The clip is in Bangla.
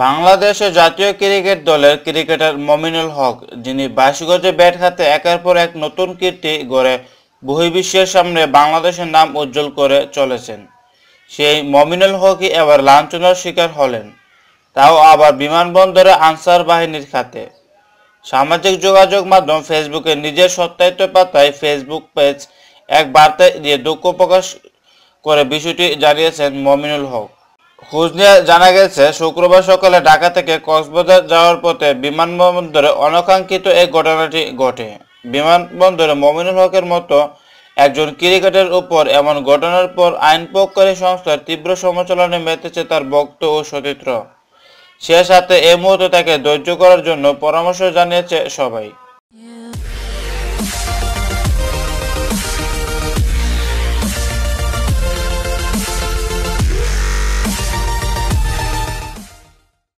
বাংলাদেশের জাতীয় ক্রিকেট দলের ক্রিকেটার মমিনুল হক, যিনি 22 গজে ব্যাট হাতে একের পর এক নতুন কীর্তি গড়ে বহির্বিশ্বের সামনে বাংলাদেশের নাম উজ্জ্বল করে চলেছেন, সেই মমিনুল হকই এবার লাঞ্ছনার শিকার হলেন, তাও আবার বিমানবন্দরে আনসার বাহিনীর খাতে। সামাজিক যোগাযোগ মাধ্যম ফেসবুকে নিজের সত্যায়িত পাতায় ফেসবুক পেজ এক বার্তায় দিয়ে দুঃখ প্রকাশ করে বিষয়টি জানিয়েছেন মমিনুল হক। খোঁজ নিয়ে জানা গেছে, শুক্রবার সকালে ঢাকা থেকে কক্সবাজার যাওয়ার পথে বিমানবন্দরে অনাকাঙ্ক্ষিত এই ঘটনাটি ঘটে। বিমানবন্দরে মমিনুল হকের মতো একজন ক্রিকেটারের উপর এমন ঘটনার পর আইন প্রয়োগকারী সংস্থার তীব্র সমালোচনায় মেতেছে তার ভক্ত ও সতীর্থরা। সে সাথে এই মুহূর্তে তাকে ধৈর্য করার জন্য পরামর্শ জানিয়েছে সবাই।